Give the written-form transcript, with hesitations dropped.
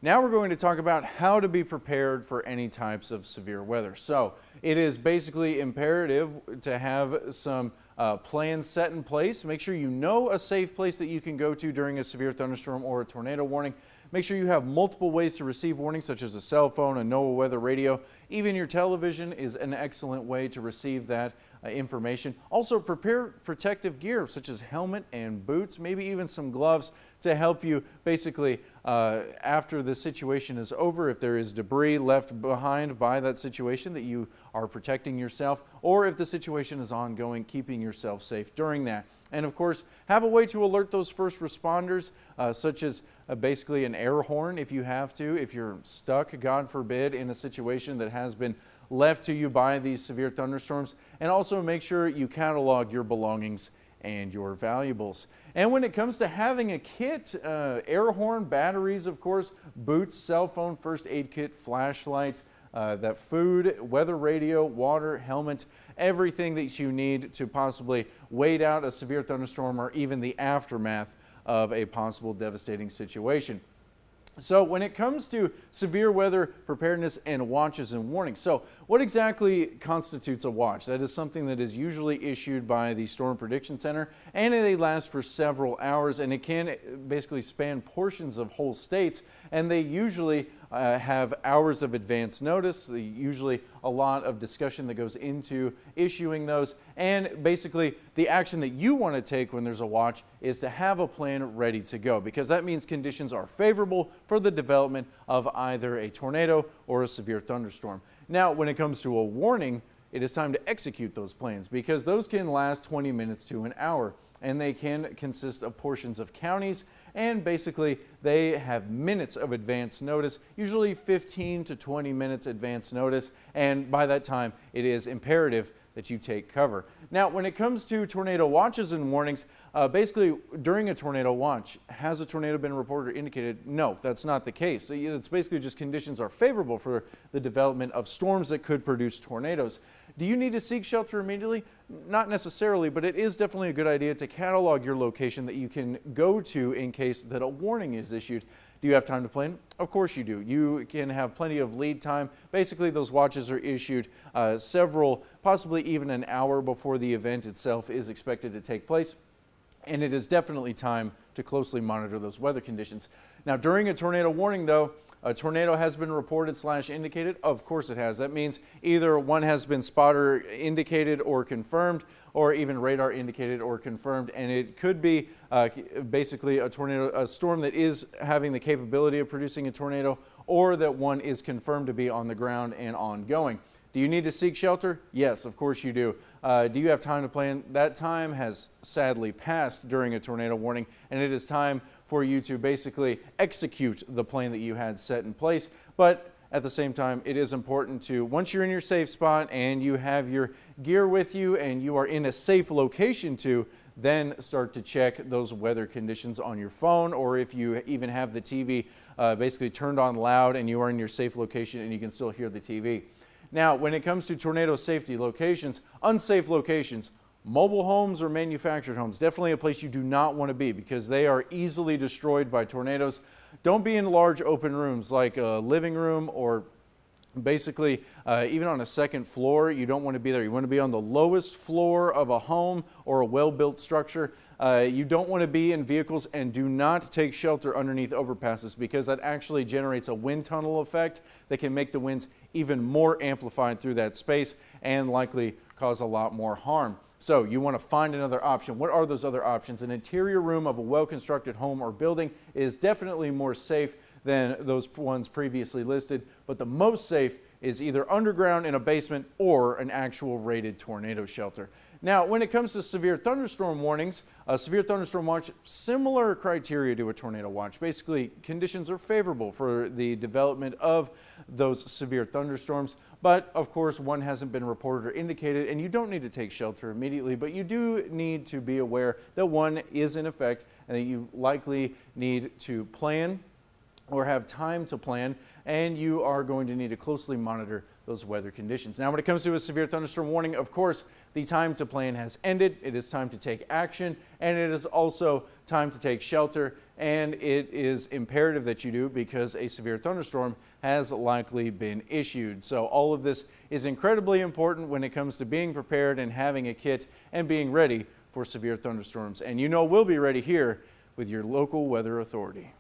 Now we're going to talk about how to be prepared for any types of severe weather. So it is basically imperative to have some plans set in place. Make sure you know a safe place that you can go to during a severe thunderstorm or a tornado warning. Make sure you have multiple ways to receive warnings, such as a cell phone, a NOAA weather radio. Even your television is an excellent way to receive that information. Also, prepare protective gear such as helmet and boots, maybe even some gloves to help you basically after the situation is over, if there is debris left behind by that situation, that you are protecting yourself, or if the situation is ongoing, keeping yourself safe during that. And of course, have a way to alert those first responders, such as basically an air horn if you have to, if you're stuck, God forbid, in a situation that has been left to you by these severe thunderstorms. And also make sure you catalog your belongings and your valuables. And when it comes to having a kit, air horn, batteries, of course, boots, cell phone, first aid kit, flashlight, that food, weather radio, water, helmet, everything that you need to possibly wait out a severe thunderstorm or even the aftermath of a possible devastating situation. So when it comes to severe weather preparedness and watches and warnings, so what exactly constitutes a watch? That is something that is usually issued by the Storm Prediction Center, and they last for several hours, and it can basically span portions of whole states, and they usually have hours of advance notice, usually a lot of discussion that goes into issuing those, and basically the action that you want to take when there's a watch is to have a plan ready to go, because that means conditions are favorable for the development of either a tornado or a severe thunderstorm. Now, when it comes to a warning, it is time to execute those plans, because those can last 20 minutes to an hour, and they can consist of portions of counties, and basically they have minutes of advance notice, usually 15 to 20 minutes advance notice, and by that time it is imperative that you take cover. Now, when it comes to tornado watches and warnings, basically during a tornado watch, has a tornado been reported or indicated? No, that's not the case. It's basically just conditions are favorable for the development of storms that could produce tornadoes. Do you need to seek shelter immediately? Not necessarily, but it is definitely a good idea to catalog your location that you can go to in case that a warning is issued. Do you have time to plan? Of course you do. You can have plenty of lead time. Basically, those watches are issued several, possibly even an hour before the event itself is expected to take place. And it is definitely time to closely monitor those weather conditions. Now, during a tornado warning, though, a tornado has been reported / indicated. Of course it has. That means either one has been spotter indicated or confirmed, or even radar indicated or confirmed. And it could be basically a tornado, a storm that is having the capability of producing a tornado, or that one is confirmed to be on the ground and ongoing. Do you need to seek shelter? Yes, of course you do. Do you have time to plan? That time has sadly passed during a tornado warning, and it is time for you to basically execute the plan that you had set in place. But at the same time, it is important to, once you're in your safe spot and you have your gear with you and you are in a safe location to, then start to check those weather conditions on your phone, or if you even have the TV basically turned on loud and you are in your safe location and you can still hear the TV. Now, when it comes to tornado safety locations, unsafe locations, mobile homes or manufactured homes, definitely a place you do not want to be, because they are easily destroyed by tornadoes. Don't be in large open rooms like a living room, or basically even on a second floor. You don't want to be there. You want to be on the lowest floor of a home or a well-built structure. You don't want to be in vehicles, and do not take shelter underneath overpasses, because that actually generates a wind tunnel effect that can make the winds even more amplified through that space and likely cause a lot more harm. So you want to find another option. What are those other options? An interior room of a well-constructed home or building is definitely more safe than those ones previously listed, but the most safe is either underground in a basement or an actual rated tornado shelter. Now, when it comes to severe thunderstorm warnings, a severe thunderstorm watch, similar criteria to a tornado watch. Basically, conditions are favorable for the development of those severe thunderstorms, but of course one hasn't been reported or indicated, and you don't need to take shelter immediately, but you do need to be aware that one is in effect and that you likely need to plan or have time to plan, and you are going to need to closely monitor those weather conditions. Now, when it comes to a severe thunderstorm warning, of course, the time to plan has ended. It is time to take action, and it is also time to take shelter and it is imperative that you do because a severe thunderstorm has likely been issued. So all of this is incredibly important when it comes to being prepared and having a kit and being ready for severe thunderstorms. And you know we'll be ready here with your local weather authority.